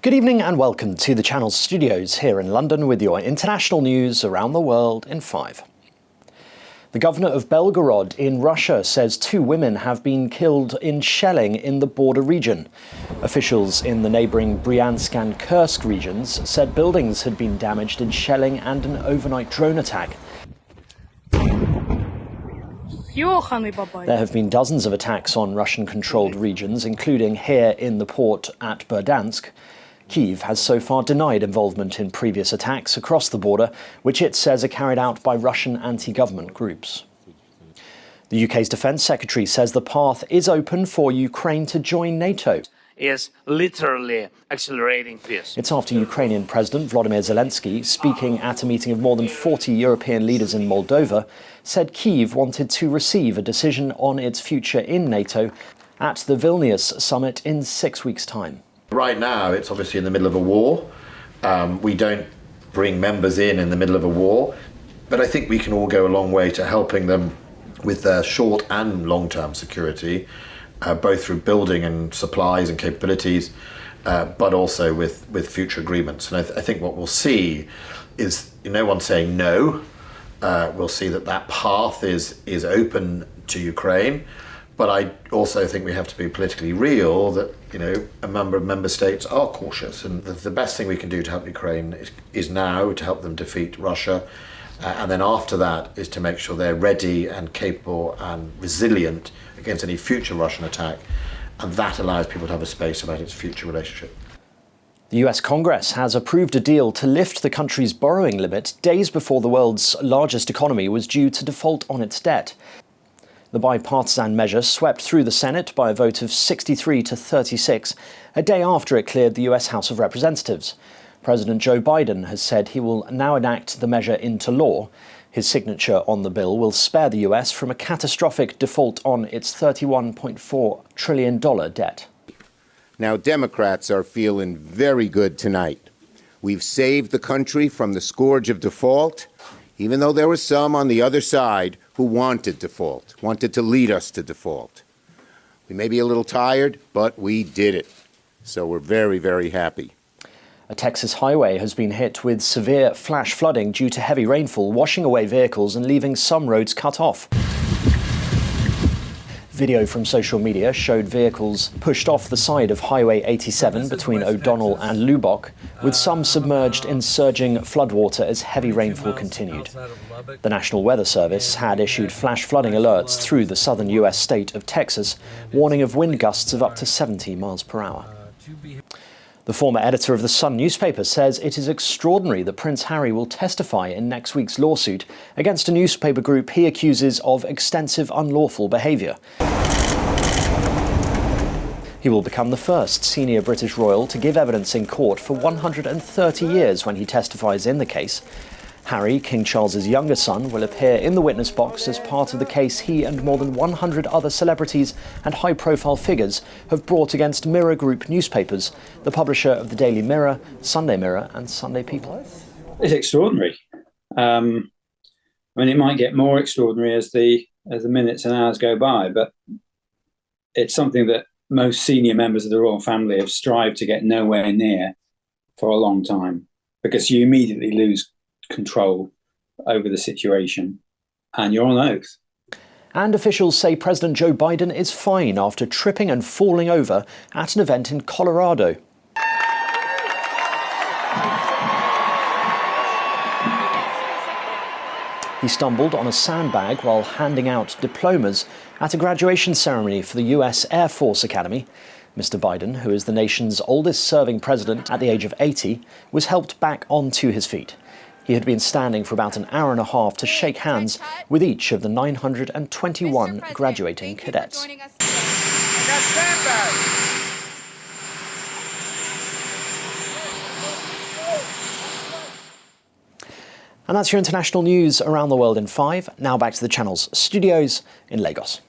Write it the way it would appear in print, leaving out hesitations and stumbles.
Good evening and welcome to the Channel's studios here in London with your international news around the world in 5. The governor of Belgorod in Russia says 2 women have been killed in shelling in the border region. Officials in the neighbouring Bryansk and Kursk regions said buildings had been damaged in shelling and an overnight drone attack. There have been dozens of attacks on Russian-controlled regions, including here in the port at Berdansk. Kyiv has so far denied involvement in previous attacks across the border, which it says are carried out by Russian anti-government groups. The UK's Defence Secretary says the path is open for Ukraine to join NATO. Is literally accelerating peace. It's after Ukrainian President Volodymyr Zelensky, speaking at a meeting of more than 40 European leaders in Moldova, said Kyiv wanted to receive a decision on its future in NATO at the Vilnius summit in 6 weeks' time. Right now, it's obviously in the middle of a war. We don't bring members in the middle of a war, but I think we can all go a long way to helping them with their short and long-term security, both through building and supplies and capabilities, but also with future agreements. And I think what we'll see is no one saying no. We'll see that path is open to Ukraine. But I also think we have to be politically real that, a number of member states are cautious. And the best thing we can do to help Ukraine is now to help them defeat Russia. And then after that is to make sure they're ready and capable and resilient against any future Russian attack. And that allows people to have a space about its future relationship. The US Congress has approved a deal to lift the country's borrowing limit days before the world's largest economy was due to default on its debt. The bipartisan measure swept through the Senate by a vote of 63 to 36, a day after it cleared the US House of Representatives. President Joe Biden has said he will now enact the measure into law. His signature on the bill will spare the US from a catastrophic default on its $31.4 trillion debt. Now, Democrats are feeling very good tonight. We've saved the country from the scourge of default, even though there were some on the other side who wanted default, wanted to lead us to default. We may be a little tired, but we did it. So we're very, very happy. A Texas highway has been hit with severe flash flooding due to heavy rainfall, washing away vehicles and leaving some roads cut off. Video from social media showed vehicles pushed off the side of Highway 87 between O'Donnell and Lubbock, with some submerged in surging floodwater as heavy rainfall continued. The National Weather Service had issued flash flooding alerts through the southern US state of Texas, warning of wind gusts of up to 70 miles per hour. The former editor of The Sun newspaper says it is extraordinary that Prince Harry will testify in next week's lawsuit against a newspaper group he accuses of extensive unlawful behaviour. He will become the first senior British royal to give evidence in court for 130 years when he testifies in the case. Harry, King Charles's younger son, will appear in the witness box as part of the case he and more than 100 other celebrities and high-profile figures have brought against Mirror Group newspapers, the publisher of the Daily Mirror, Sunday Mirror and Sunday People. It's extraordinary. It might get more extraordinary as the minutes and hours go by, but it's something that most senior members of the royal family have strived to get nowhere near for a long time, because you immediately lose control over the situation and you're on oath. And officials say President Joe Biden is fine after tripping and falling over at an event in Colorado. He stumbled on a sandbag while handing out diplomas at a graduation ceremony for the US Air Force Academy. Mr. Biden, who is the nation's oldest serving president at the age of 80, was helped back onto his feet. He had been standing for about an hour and a half to shake hands with each of the 921 graduating cadets. And that's your international news around the world in 5. Now back to the Channel's studios in Lagos.